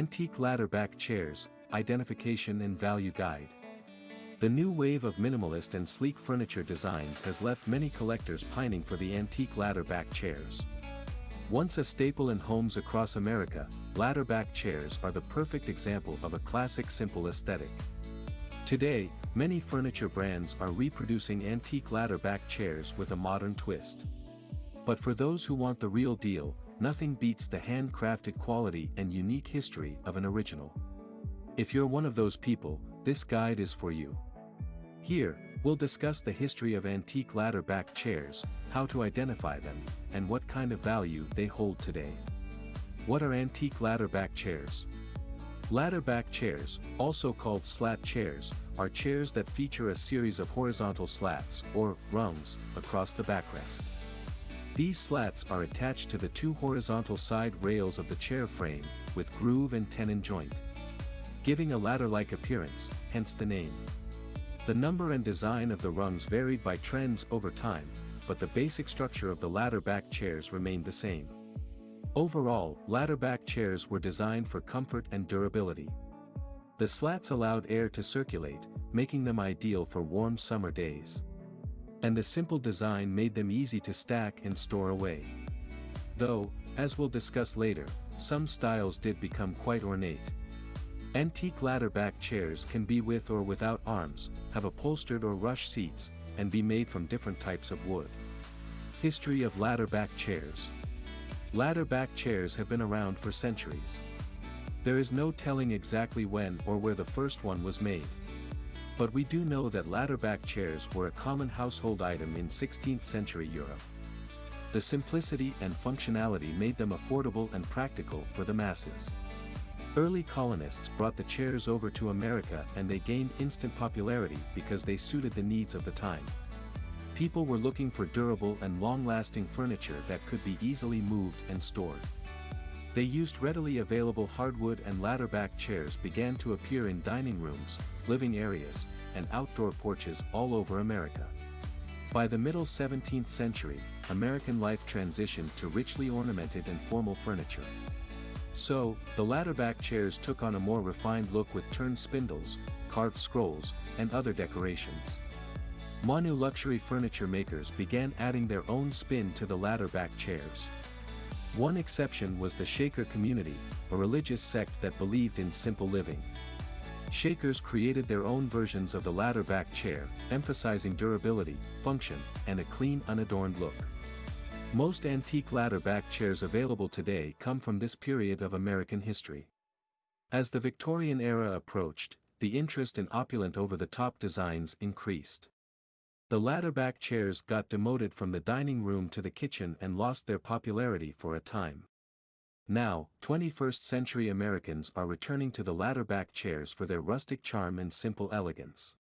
Antique ladder-back chairs, identification and value guide. The new wave of minimalist and sleek furniture designs has left many collectors pining for the antique ladder-back chairs. Once a staple in homes across America, ladder-back chairs are the perfect example of a classic simple aesthetic. Today, many furniture brands are reproducing antique ladder-back chairs with a modern twist. But for those who want the real deal, nothing beats the handcrafted quality and unique history of an original. If you're one of those people, this guide is for you. Here, we'll discuss the history of antique ladder-back chairs, how to identify them, and what kind of value they hold today. What are antique ladder-back chairs? Ladder-back chairs, also called slat chairs, are chairs that feature a series of horizontal slats, or rungs, across the backrest. These slats are attached to the two horizontal side rails of the chair frame, with groove and tenon joint, giving a ladder-like appearance, hence the name. The number and design of the rungs varied by trends over time, but the basic structure of the ladder-back chairs remained the same. Overall, ladder-back chairs were designed for comfort and durability. The slats allowed air to circulate, making them ideal for warm summer days. And the simple design made them easy to stack and store away. Though, as we'll discuss later, some styles did become quite ornate. Antique ladder-back chairs can be with or without arms, have upholstered or rush seats, and be made from different types of wood. History of ladder-back chairs. Ladder-back chairs have been around for centuries. There is no telling exactly when or where the first one was made. But we do know that ladder-back chairs were a common household item in 16th century Europe. The simplicity and functionality made them affordable and practical for the masses. Early colonists brought the chairs over to America and they gained instant popularity because they suited the needs of the time. People were looking for durable and long-lasting furniture that could be easily moved and stored. They used readily available hardwood, and ladder-back chairs began to appear in dining rooms, living areas, and outdoor porches all over America. By the middle 17th century, American life transitioned to richly ornamented and formal furniture. So, the ladder-back chairs took on a more refined look with turned spindles, carved scrolls, and other decorations. Modern luxury furniture makers began adding their own spin to the ladder-back chairs. One exception was the Shaker community, a religious sect that believed in simple living. Shakers created their own versions of the ladder-back chair, emphasizing durability, function, and a clean, unadorned look. Most antique ladder-back chairs available today come from this period of American history. As the Victorian era approached, the interest in opulent over-the-top designs increased. The ladder-back chairs got demoted from the dining room to the kitchen and lost their popularity for a time. Now, 21st century Americans are returning to the ladder-back chairs for their rustic charm and simple elegance.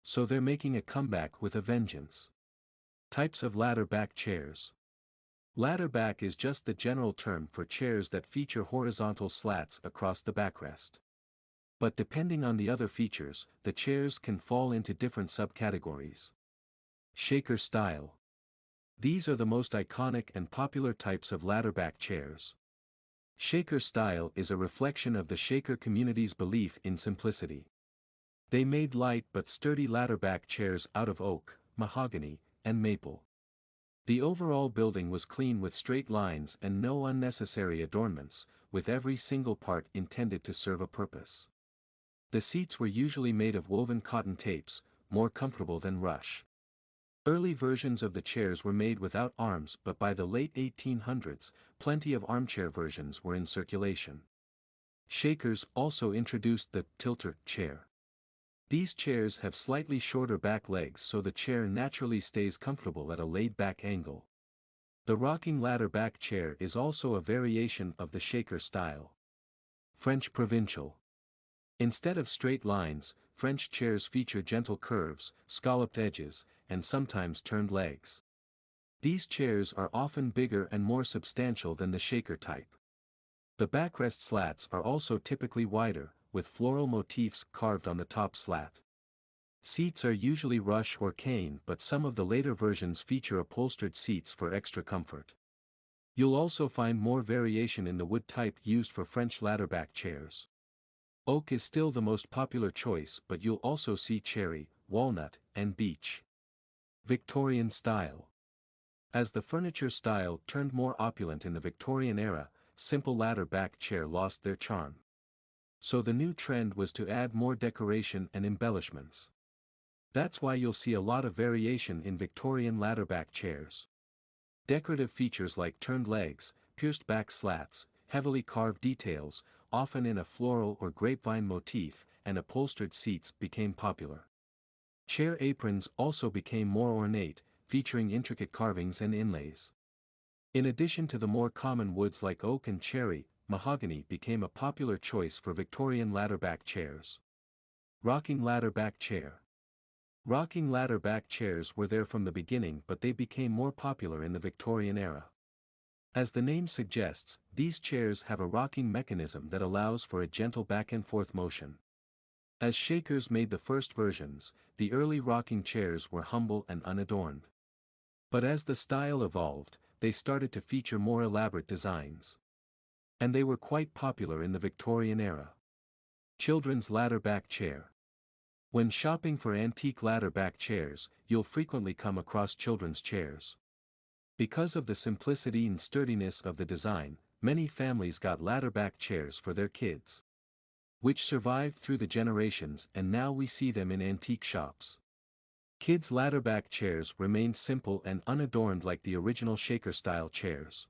So they're making a comeback with a vengeance. Types of ladder-back chairs. Ladder-back is just the general term for chairs that feature horizontal slats across the backrest. But depending on the other features, the chairs can fall into different subcategories. Shaker style. These are the most iconic and popular types of ladder-back chairs. Shaker style is a reflection of the Shaker community's belief in simplicity. They made light but sturdy ladder-back chairs out of oak, mahogany, and maple. The overall building was clean with straight lines and no unnecessary adornments, with every single part intended to serve a purpose. The seats were usually made of woven cotton tapes, more comfortable than rush. Early versions of the chairs were made without arms, but by the late 1800s, plenty of armchair versions were in circulation. Shakers also introduced the tilter chair. These chairs have slightly shorter back legs so the chair naturally stays comfortable at a laid-back angle. The rocking ladder-back chair is also a variation of the Shaker style. French provincial. Instead of straight lines, French chairs feature gentle curves, scalloped edges, and sometimes turned legs. These chairs are often bigger and more substantial than the Shaker type. The backrest slats are also typically wider, with floral motifs carved on the top slat. Seats are usually rush or cane, but some of the later versions feature upholstered seats for extra comfort. You'll also find more variation in the wood type used for French ladderback chairs. Oak is still the most popular choice, but you'll also see cherry, walnut, and beech. Victorian style. As the furniture style turned more opulent in the Victorian era, simple ladder-back chair lost their charm. So the new trend was to add more decoration and embellishments. That's why you'll see a lot of variation in Victorian ladder-back chairs. Decorative features like turned legs, pierced back slats, heavily carved details, often in a floral or grapevine motif, and upholstered seats became popular. Chair aprons also became more ornate, featuring intricate carvings and inlays. In addition to the more common woods like oak and cherry, mahogany became a popular choice for Victorian ladder-back chairs. Rocking ladder-back chair. Rocking ladder-back chairs were there from the beginning, but they became more popular in the Victorian era. As the name suggests, these chairs have a rocking mechanism that allows for a gentle back-and-forth motion. As Shakers made the first versions, the early rocking chairs were humble and unadorned. But as the style evolved, they started to feature more elaborate designs. And they were quite popular in the Victorian era. Children's ladder-back chair. When shopping for antique ladder-back chairs, you'll frequently come across children's chairs. Because of the simplicity and sturdiness of the design, many families got ladder-back chairs for their kids, which survived through the generations, and now we see them in antique shops. Kids' ladder-back chairs remain simple and unadorned like the original Shaker-style chairs.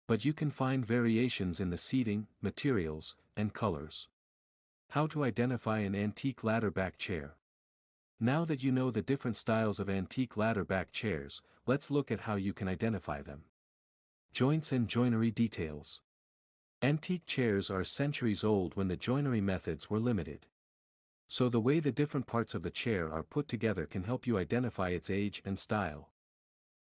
But you can find variations in the seating, materials, and colors. How to identify an antique ladder-back chair. Now that you know the different styles of antique ladder-back chairs, let's look at how you can identify them. Joints and joinery details. Antique chairs are centuries old when the joinery methods were limited. So the way the different parts of the chair are put together can help you identify its age and style.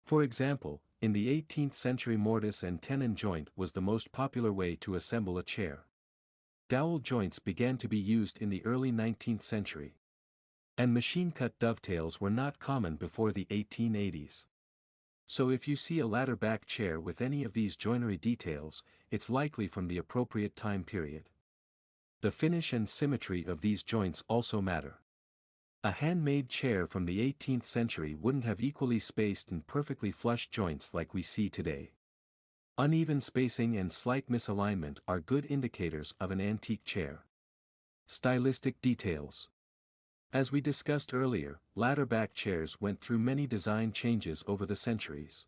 For example, in the 18th century mortise and tenon joint was the most popular way to assemble a chair. Dowel joints began to be used in the early 19th century. And machine-cut dovetails were not common before the 1880s. So if you see a ladder-back chair with any of these joinery details, it's likely from the appropriate time period. The finish and symmetry of these joints also matter. A handmade chair from the 18th century wouldn't have equally spaced and perfectly flush joints like we see today. Uneven spacing and slight misalignment are good indicators of an antique chair. Stylistic details. As we discussed earlier, ladder-back chairs went through many design changes over the centuries.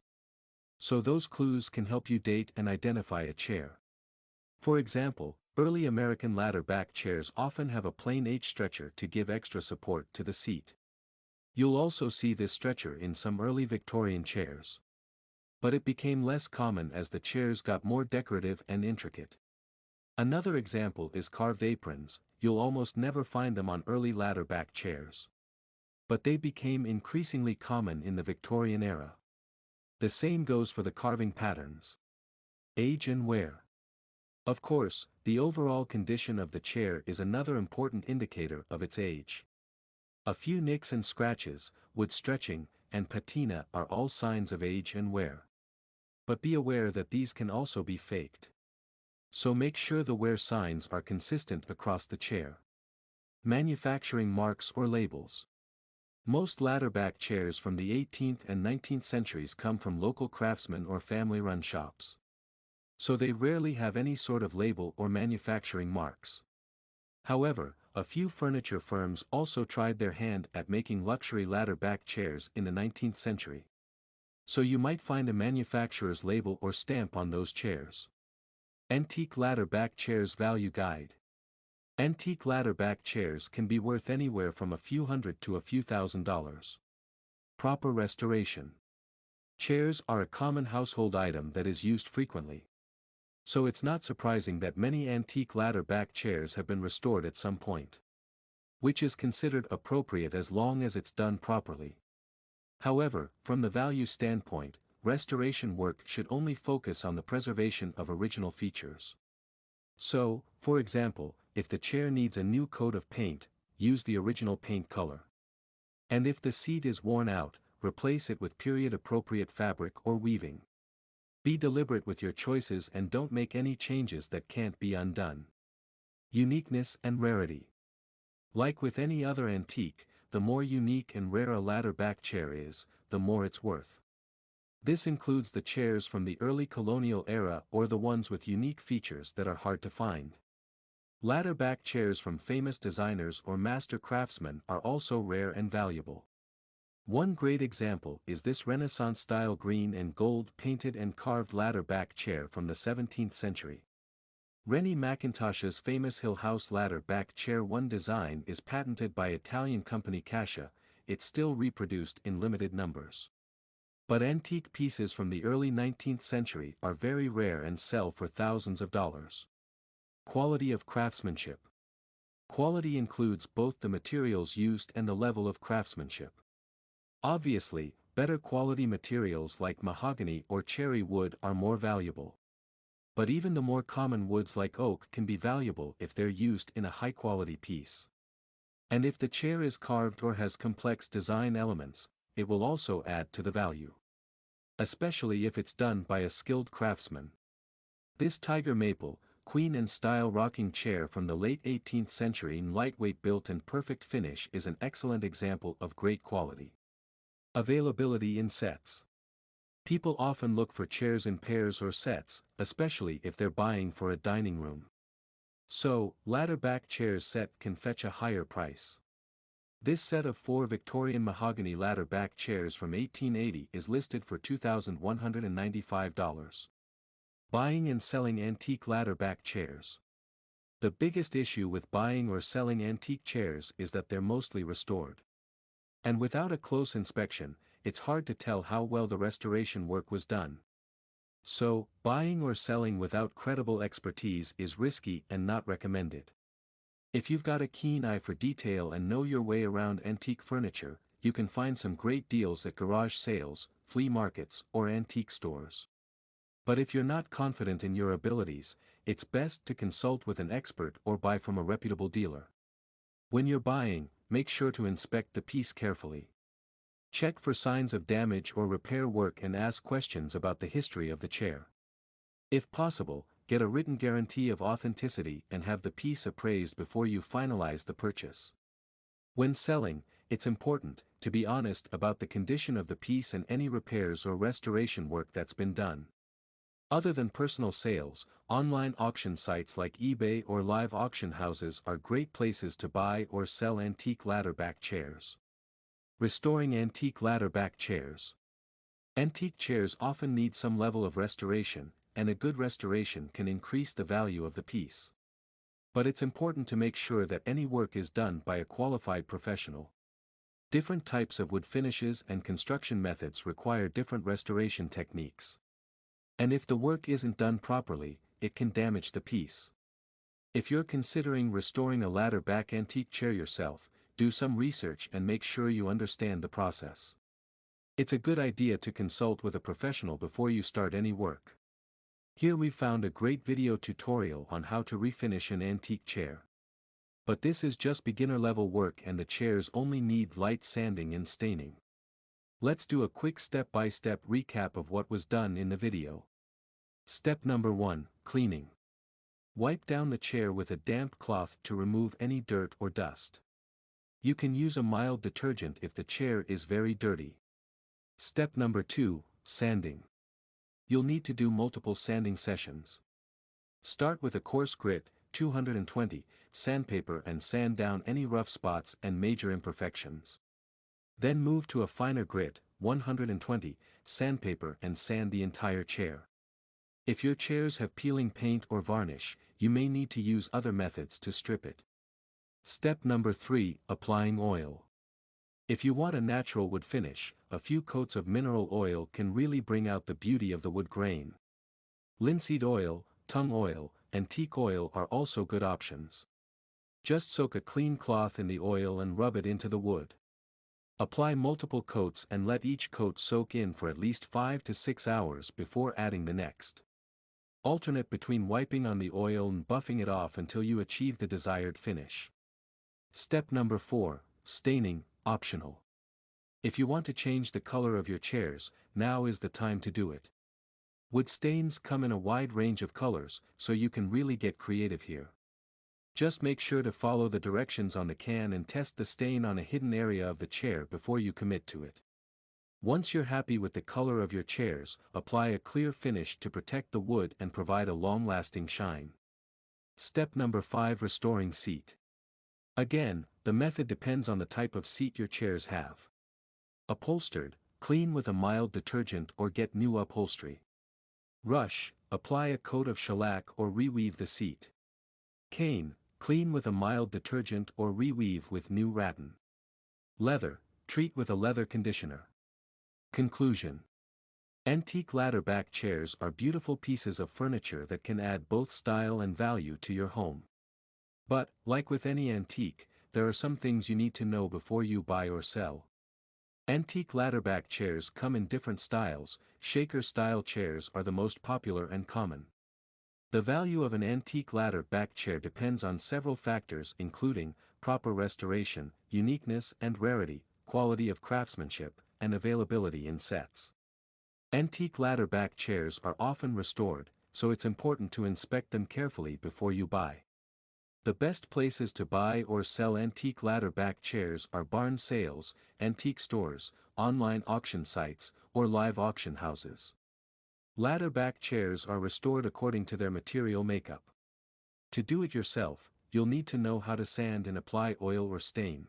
So those clues can help you date and identify a chair. For example, early American ladder-back chairs often have a plain H stretcher to give extra support to the seat. You'll also see this stretcher in some early Victorian chairs. But it became less common as the chairs got more decorative and intricate. Another example is carved aprons. You'll almost never find them on early ladder-back chairs. But they became increasingly common in the Victorian era. The same goes for the carving patterns. Age and wear. Of course, the overall condition of the chair is another important indicator of its age. A few nicks and scratches, wood stretching, and patina are all signs of age and wear. But be aware that these can also be faked. So make sure the wear signs are consistent across the chair. Manufacturing marks or labels. Most ladder-back chairs from the 18th and 19th centuries come from local craftsmen or family-run shops. So they rarely have any sort of label or manufacturing marks. However, a few furniture firms also tried their hand at making luxury ladder-back chairs in the 19th century. So you might find a manufacturer's label or stamp on those chairs. Antique ladder-back chairs value guide. Antique ladder-back chairs can be worth anywhere from a few hundred to a few $1,000s. Proper restoration. Chairs are a common household item that is used frequently. So it's not surprising that many antique ladder-back chairs have been restored at some point. Which is considered appropriate as long as it's done properly. However, from the value standpoint, restoration work should only focus on the preservation of original features. So, for example, if the chair needs a new coat of paint, use the original paint color. And if the seat is worn out, replace it with period-appropriate fabric or weaving. Be deliberate with your choices and don't make any changes that can't be undone. Uniqueness and rarity. Like with any other antique, the more unique and rare a ladder back chair is, the more it's worth. This includes the chairs from the early colonial era or the ones with unique features that are hard to find. Ladder back chairs from famous designers or master craftsmen are also rare and valuable. One great example is this Renaissance-style green and gold painted and carved ladder back chair from the 17th century. Rennie Mackintosh's famous Hill House ladder back chair, one design is patented by Italian company Cascia. It's still reproduced in limited numbers. But antique pieces from the early 19th century are very rare and sell for thousands of dollars. Quality of craftsmanship. Quality includes both the materials used and the level of craftsmanship. Obviously, better quality materials like mahogany or cherry wood are more valuable. But even the more common woods like oak can be valuable if they're used in a high-quality piece. And if the chair is carved or has complex design elements, it will also add to the value. Especially if it's done by a skilled craftsman. This tiger maple, Queen and style rocking chair from the late 18th century in lightweight built and perfect finish is an excellent example of great quality. Availability in sets. People often look for chairs in pairs or sets, especially if they're buying for a dining room. So, ladder back chairs set can fetch a higher price. This set of 4 Victorian mahogany ladder back chairs from 1880 is listed for $2,195. Buying and selling antique ladder back chairs. The biggest issue with buying or selling antique chairs is that they're mostly restored. And without a close inspection, it's hard to tell how well the restoration work was done. So, buying or selling without credible expertise is risky and not recommended. If you've got a keen eye for detail and know your way around antique furniture, you can find some great deals at garage sales, flea markets, or antique stores. But if you're not confident in your abilities, it's best to consult with an expert or buy from a reputable dealer. When you're buying, make sure to inspect the piece carefully. Check for signs of damage or repair work and ask questions about the history of the chair. If possible, get a written guarantee of authenticity and have the piece appraised before you finalize the purchase. When selling, it's important to be honest about the condition of the piece and any repairs or restoration work that's been done. Other than personal sales, online auction sites like eBay or live auction houses are great places to buy or sell antique ladder back chairs. Restoring antique ladder back chairs. Antique chairs often need some level of restoration, and a good restoration can increase the value of the piece. But it's important to make sure that any work is done by a qualified professional. Different types of wood finishes and construction methods require different restoration techniques. And if the work isn't done properly, it can damage the piece. If you're considering restoring a ladder back antique chair yourself, do some research and make sure you understand the process. It's a good idea to consult with a professional before you start any work. Here we've found a great video tutorial on how to refinish an antique chair. But this is just beginner level work and the chairs only need light sanding and staining. Let's do a quick step-by-step recap of what was done in the video. Step number 1, cleaning. Wipe down the chair with a damp cloth to remove any dirt or dust. You can use a mild detergent if the chair is very dirty. Step number 2, sanding. You'll need to do multiple sanding sessions. Start with a coarse grit, 220, sandpaper and sand down any rough spots and major imperfections. Then move to a finer grit, 120, sandpaper and sand the entire chair. If your chairs have peeling paint or varnish, you may need to use other methods to strip it. Step number 3, applying oil. If you want a natural wood finish, a few coats of mineral oil can really bring out the beauty of the wood grain. Linseed oil, tung oil, and teak oil are also good options. Just soak a clean cloth in the oil and rub it into the wood. Apply multiple coats and let each coat soak in for at least 5 to 6 hours before adding the next. Alternate between wiping on the oil and buffing it off until you achieve the desired finish. Step number 4, staining, optional. If you want to change the color of your chairs, now is the time to do it. Wood stains come in a wide range of colors, so you can really get creative here. Just make sure to follow the directions on the can and test the stain on a hidden area of the chair before you commit to it. Once you're happy with the color of your chairs, apply a clear finish to protect the wood and provide a long-lasting shine. Step number 5: Restoring seat. Again, the method depends on the type of seat your chairs have. Upholstered, clean with a mild detergent or get new upholstery. Rush, apply a coat of shellac or reweave the seat. Cane, clean with a mild detergent or reweave with new rattan. Leather, treat with a leather conditioner. Conclusion. Antique ladder back chairs are beautiful pieces of furniture that can add both style and value to your home. But, like with any antique, there are some things you need to know before you buy or sell. Antique ladderback chairs come in different styles. Shaker-style chairs are the most popular and common. The value of an antique ladder back chair depends on several factors including proper restoration, uniqueness and rarity, quality of craftsmanship, and availability in sets. Antique ladder back chairs are often restored, so it's important to inspect them carefully before you buy. The best places to buy or sell antique ladder back chairs are barn sales, antique stores, online auction sites, or live auction houses. Ladder back chairs are restored according to their material makeup. To do it yourself, you'll need to know how to sand and apply oil or stain.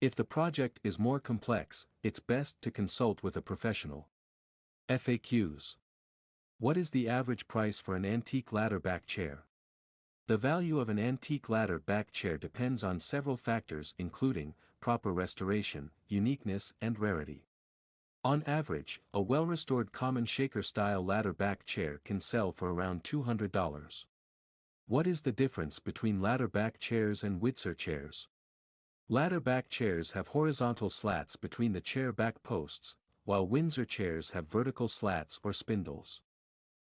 If the project is more complex, it's best to consult with a professional. FAQs. What is the average price for an antique ladder back chair? The value of an antique ladder back chair depends on several factors including proper restoration, uniqueness and rarity. On average, a well-restored common shaker-style ladder back chair can sell for around $200. What is the difference between ladder back chairs and Windsor chairs? Ladder back chairs have horizontal slats between the chair back posts, while Windsor chairs have vertical slats or spindles.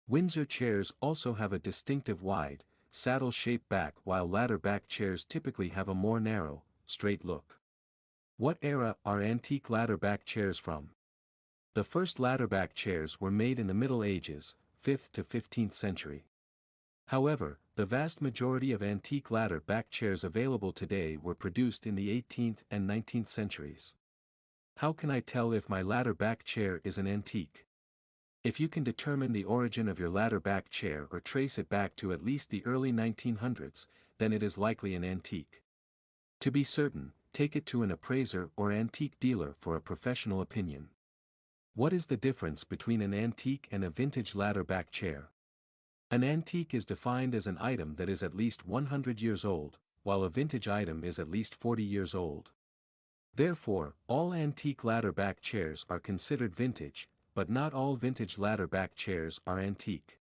Windsor chairs also have a distinctive wide, saddle-shaped back while ladder back chairs typically have a more narrow, straight look. What era are antique ladder back chairs from? The first ladder back chairs were made in the Middle Ages, 5th to 15th century. However, the vast majority of antique ladder back chairs available today were produced in the 18th and 19th centuries. How can I tell if my ladder back chair is an antique? If you can determine the origin of your ladder back chair or trace it back to at least the early 1900s, then it is likely an antique. To be certain, take it to an appraiser or antique dealer for a professional opinion. What is the difference between an antique and a vintage ladder back chair? An antique is defined as an item that is at least 100 years old, while a vintage item is at least 40 years old. Therefore, all antique ladder back chairs are considered vintage, but not all vintage ladder back chairs are antique.